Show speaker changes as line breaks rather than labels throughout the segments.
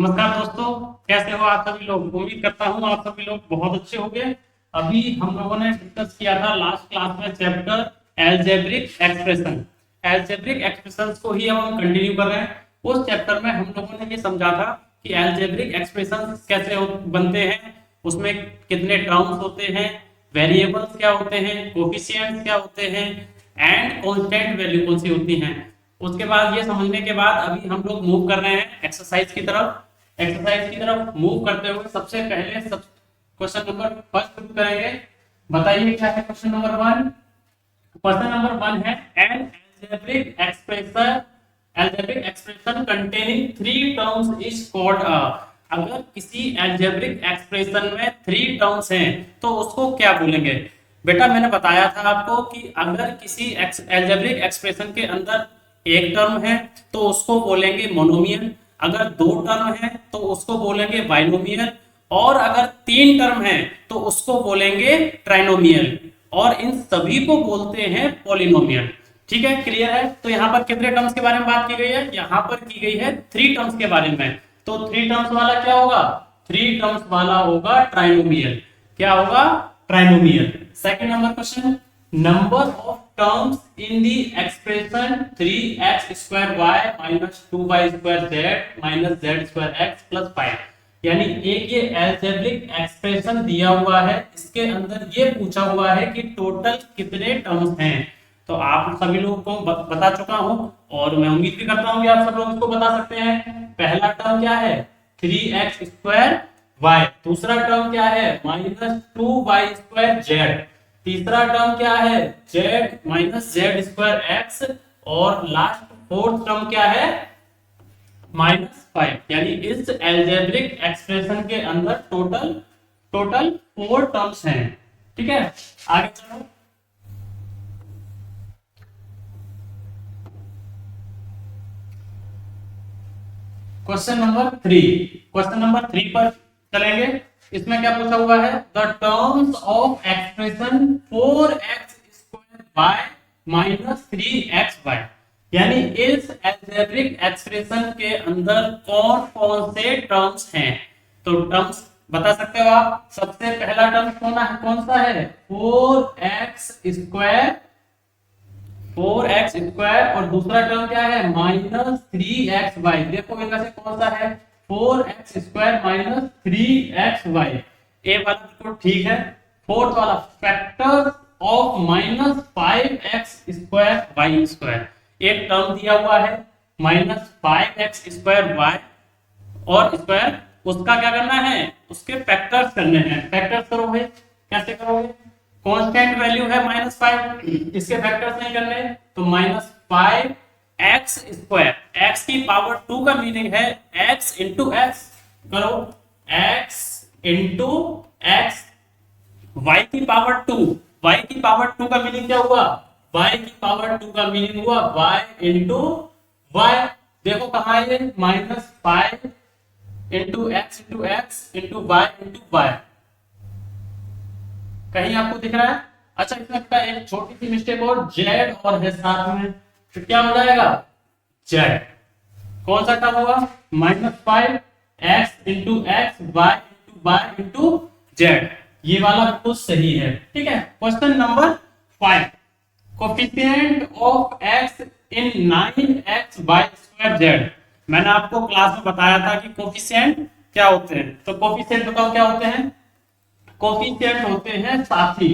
नमस्कार दोस्तों, कैसे हो आप सभी लोग। उम्मीद करता हूँ आप सभी लोग बहुत अच्छे होंगे। अभी हम लोगों ने डिस्कस किया था लास्ट क्लास में chapter algebraic expression. Algebraic expressions को ही अब हम कंटिन्यू कर रहे हैं। उस चैप्टर में हम लोगों ने ये समझा था कि एल्जेब्रिक एक्सप्रेशंस कैसे बनते हैं, उसमें कितने टर्म्स होते हैं, वेरिएबल्स क्या होते हैं, कोफिशिएंट्स क्या होते हैं एंड कांस्टेंट वैल्यू कौन सी होती हैं। उसके बाद ये समझने के बाद अभी हम लोग मूव कर रहे हैं एक्सरसाइज की तरफ। एक्सरसाइज की तरफ मूव करते हुए सबसे पहले सब क्वेश्चन नंबर फर्स्ट शुरू करेंगे। बताइए क्या है question number one. Question number one है an algebraic expression, algebraic expression containing three terms is called a. अगर किसी एल्जेब्रिक एक्सप्रेशन में थ्री टर्म्स हैं तो उसको क्या बोलेंगे। बेटा मैंने बताया था आपको कि अगर किसी एल्जेब्रिक एक्सप्रेशन के अंदर एक टर्म है तो उसको बोलेंगे मोनोमियल, अगर दो टर्म है तो उसको बोलेंगे बाइनोमियल, और अगर तीन टर्म है तो उसको बोलेंगे ट्राइनोमियल, और इन सभी को बोलते हैं पॉलिनोमियल। ठीक है, क्लियर है। तो यहाँ पर कितने टर्म्स के बारे में बात की गई है, यहाँ पर की गई है थ्री टर्म्स के बारे में। तो थ्री टर्म्स वाला क्या होगा, थ्री टर्म्स वाला होगा ट्राइनोमियल। क्या होगा, trinomial. Second number question, number of terms in the expression 3x² y minus 2y² z minus z² x plus 5। यानी एक ये एल्जेब्रिक एक्सप्रेशन दिया हुआ है, इसके अंदर ये पूछा हुआ है कि टोटल कितने टर्म्स हैं। तो आप सभी लोगों को बता चुका हूं और मैं उम्मीद भी करता हूं कि आप सब लोग इसको बता सकते हैं। पहला टर्म क्या है, 3x² y। दूसरा टर्म क्या है, -2y² z। तीसरा टर्म क्या है, z माइनस z² x। और लास्ट फोर्थ टर्म क्या है, -5। यानी इस एल्जेब्रिक एक्सप्रेशन के अंदर टोटल टोटल 4 टर्म्स हैं। ठीक है, आगे चलो। Question number three, question number three पर चलेंगे। इसमें क्या पूछा हुआ है, the terms of expression 4x² y minus 3xy। यानी इस एल्जेब्रिक एक्सप्रेशन के अंदर कौन कौन से टर्म्स हैं। तो टर्म्स बता सकते हो आप। सबसे पहला टर्म कौन सा है, 4x², 4x² और दूसरा टर्म क्या है, -3xy। देखो इनमें से कौन सा है, 4x² माइनस 3xy। ए वाला बिल्कुल ठीक है। फोर्थ वाला, फैक्टर ऑफ -5x² y²। एक टर्म दिया हुआ है -5x² y और स्क्वायर, उसका क्या करना है, उसके फैक्टर्स करने हैं। फैक्टर्स करो भाई, कैसे करोगे, कांस्टेंट वैल्यू है -5, इसके फैक्टर्स नहीं करने। तो -5x², x की पावर 2 का मीनिंग है x इंटू एक्स। करो x इंटू एक्स, y की पावर 2, y की पावर 2 का मीनिंग क्या हुआ, y की पावर 2 का मीनिंग हुआ y इंटू y। देखो कहां है ये, -5 into x into x into y into y. कहीं आपको दिख रहा है। अच्छा, इसमें का एक छोटी सी मिस्टेक और, जेड और है साथ में, तो क्या हो जाएगा, जेड। कौन सा टर्म होगा, -5x into x y into y into z. ये वाला बिल्कुल सही है। ठीक है, question number 5, coefficient of x in 9x² z। मैंने आपको क्लास में बताया था कि कोफिशिएंट क्या होते हैं। तो कोफिशिएंट बताओ क्या होते हैं, कोफिशिएंट होते हैं साथी।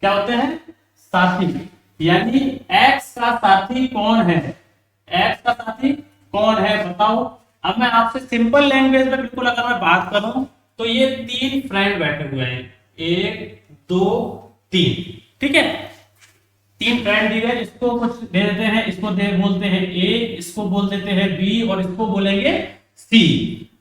क्या होते हैं, साथी। यानी x का साथी कौन है, x का साथी कौन है बताओ। अब मैं आपसे सिंपल लैंग्वेज में बिल्कुल अगर मैं बात करूं तो ये तीन फ्रेंड बैठे हुए हैं, 1 2 3। ठीक है, तीन फ्रेंड दी गए, इसको कुछ दे देते हैं, इसको बोलते हैं ए, इसको बोल देते हैं बी और इसको बोलेंगे सी।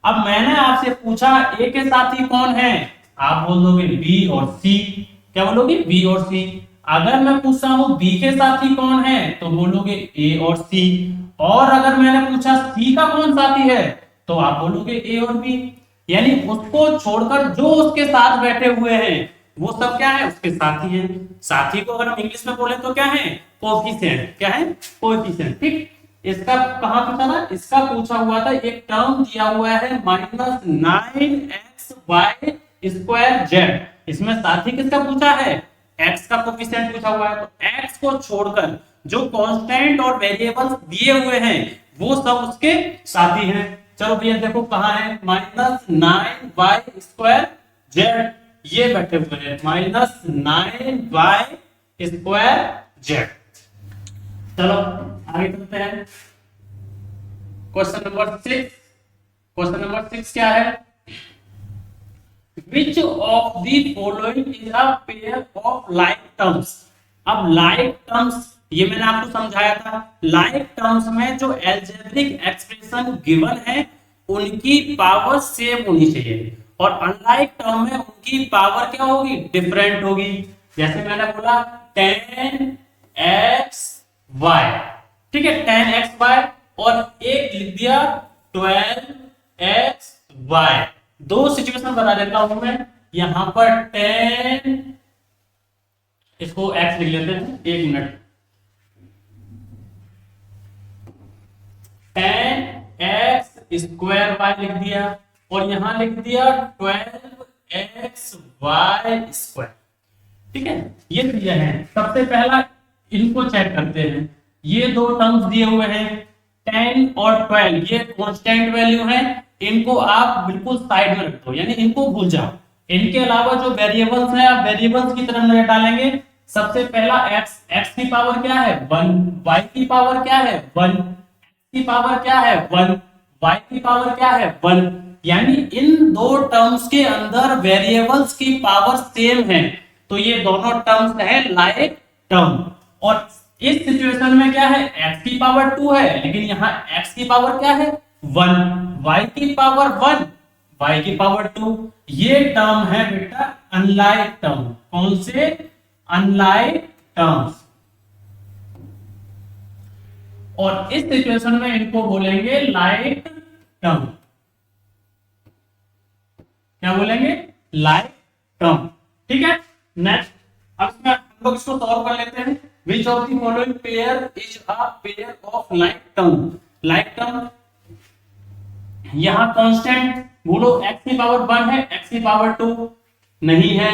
अब मैंने आपसे पूछा ए के साथी कौन है, आप बोल दोगे बी और सी। क्या बोलोगे, बी और सी। अगर मैं पूछता हूं बी के साथी कौन है तो बोलोगे ए और सी। और अगर मैंने पूछा सी का कौन साथी है तो आप बोलोगे ए और बी। यानी उसको छोड़कर जो उसके साथ बैठे हुए हैं वो सब क्या है, उसके साथी हैं। साथी को अगर हम इंग्लिश में बोले तो क्या है, कोएफिशिएंट। क्या है, कोएफिशिएंट। ठीक, इसका कहाँ पूछा था, इसका पूछा हुआ था, एक टर्म दिया हुआ है -9xy² इसमें साथ ही किसका पूछा है, x का कोफिशिएंट पूछा हुआ है। तो x को छोड़कर जो कांस्टेंट और वेरिएबल्स दिए हुए हैं वो सब उसके साथी हैं। चलो भैया देखो कहाँ है, -9y²z, ये बैठे हुए हैं -9y²z। चलो आगे चलते हैं। क्वेश्चन नंबर 6, क्वेश्चन नंबर 6 क्या है, Which of the following is a pair of like terms? अब like terms ये मैंने आपको समझाया था, like terms में जो algebraic expression given है उनकी पावर सेम होनी चाहिए, और unlike term में उनकी पावर क्या होगी, डिफरेंट होगी। जैसे मैंने बोला 10xy, ठीक है 10xy, और एक लिख दिया 12xy। दो सिचुएशन बता देता हूं मैं, यहां पर 10, इसको x लिख लेते हैं, एक मिनट, 10x² लिख दिया, और यहां लिख दिया 12xy²। ठीक है, ये दिया है। सबसे पहला इनको चेक करते हैं, ये दो टर्म्स दिए हुए हैं 10 और 12, ये कांस्टेंट वैल्यू है, इनको आप बिल्कुल साइड में रख दो, यानी इनको भूल जाओ। इनके अलावा जो वेरिएबल्स हैं आप वेरिएबल्स की तरफ नजर डालेंगे। सबसे पहला x, x की पावर क्या है 1, y की पावर क्या है 1, x की पावर क्या है 1, y की पावर क्या है 1, यानी इन दो टर्म्स के अंदर वेरिएबल्स की पावर सेम है, तो ये दोनों टर्म्स है लाइक टर्म। और इस सिचुएशन में क्या है, x की पावर 2 है, लेकिन यहाँ x की पावर क्या है 1, y की पावर 1, y की पावर 2, ये टर्म है बेटा अनलाइक टर्म। कौन से, अनलाइक टर्म्स। और इस सिचुएशन में इनको बोलेंगे लाइक टर्म। क्या बोलेंगे, लाइक टर्म। ठीक है, नेक्स्ट, अब इसमें हम लोग इसको सॉल्व कर लेते हैं। Which of the following pair is a pair of like term? Like term, यहाँ कांस्टेंट बोलो, x की पावर 1 है, x की पावर 2 नहीं है,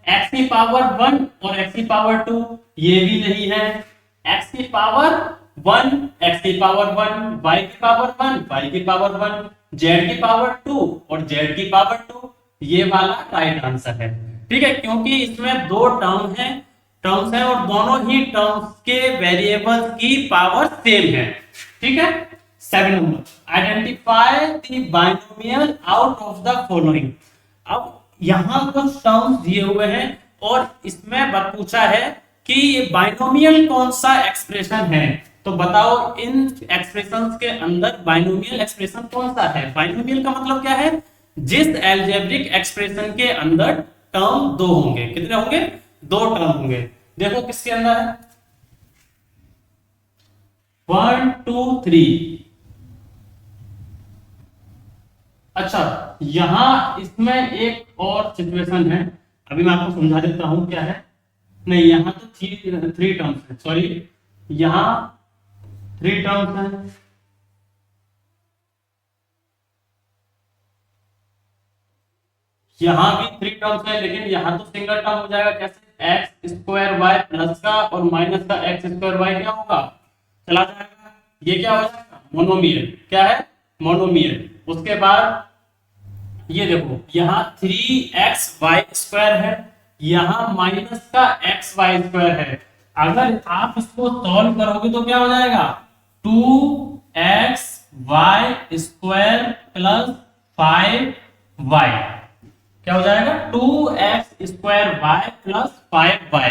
x की पावर 1 और x की पावर 2 ये भी नहीं है, x की पावर 1, x की पावर 1, y की पावर 1, y की पावर 1, z की पावर 2 और z की पावर 2, ये वाला राइट आंसर है। ठीक है, क्योंकि इसमें दो टर्म्स है और दोनों ही टर्म्स के वेरिएबल्स की पावर सेम है। ठीक है, 7 number, identify the binomial out of the following. अब यहां कुछ टर्म्स दिए हुए हैं और इसमें पूछा है कि ये बाइनोमियल कौन सा एक्सप्रेशन है, तो बताओ इन एक्सप्रेशंस के अंदर बाइनोमियल एक्सप्रेशन कौन सा है। बाइनोमियल का मतलब क्या है, जिस एल्जेब्रिक एक्सप्रेशन के अंदर टर्म दो होंगे। कितने होंगे, दो टर्म होंगे। देखो किसके अंदर है, 1 2 3। अच्छा, यहां इसमें एक और सिचुएशन है, अभी मैं आपको समझा देता हूं क्या है। नहीं, यहां तो थ्री टर्म्स है, सॉरी, यहां 3 टर्म्स हैं। यहां भी 3 टर्म्स है, लेकिन यहां तो सिंगल टर्म हो जाएगा। कैसे, x² प्लस का और माइनस का x² क्या होगा, चला जाएगा, ये क्या हो जाएगा, मोनोमियल। क्या है, मोनोमियल। उसके बाद ये देखो, यहाँ 3xy² है, यहाँ माइनस का xy² है। अगर आप इसको सॉल्व करोगे तो क्या हो जाएगा, 2xy² प्लस 5y, क्या हो जाएगा, 2x² प्लस 5y।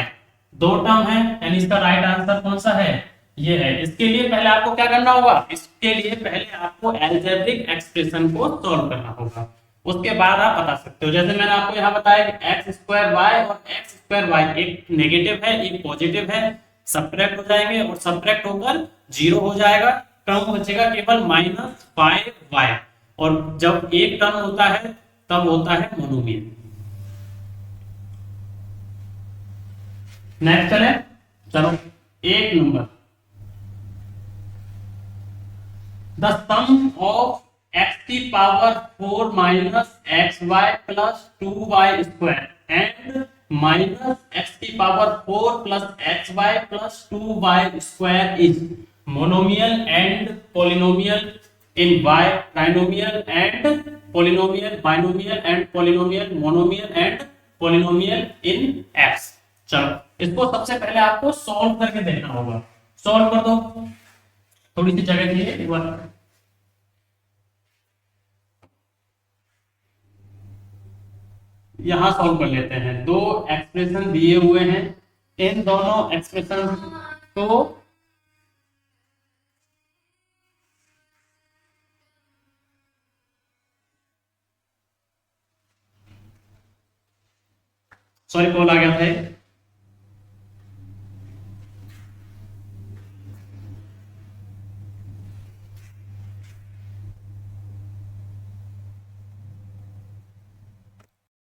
दो टर्म है, यानी इसका राइट आंसर कौन सा है, ये है। इसके लिए पहले आपको क्या करना होगा, इसके लिए पहले आपको एल्जेब्रिक एक्सप्रेशन को सॉल्व करना होगा, उसके बाद आप बता सकते हो। जैसे मैंने आपको यहाँ बताया कि x² और x², एक नेगेटिव है एक पॉजिटिव है, सब्ट्रैक्ट हो जाएंगे और सब्ट्रैक्ट होकर 0 हो जाएगा, टर्म बचेगा केवल -5y। और जब एक टर्म होता है तब होता है मोनोमियल। नेक्स्ट चले, चलो 1 number, the sum of x की power 4 minus x y plus 2y square and minus x की power 4 plus x y plus 2y square is monomial and polynomial in y, trinomial and polynomial, binomial and polynomial, monomial and polynomial in x। चलो इसको सबसे पहले आपको solve करके देखना होगा। Solve कर दो, थोड़ी सी जगह चाहिए एक बार। यहां सॉल्व कर लेते हैं। दो एक्सप्रेशन दिए हुए हैं, इन दोनों एक्सप्रेशन को सॉरी कॉल आ गया था।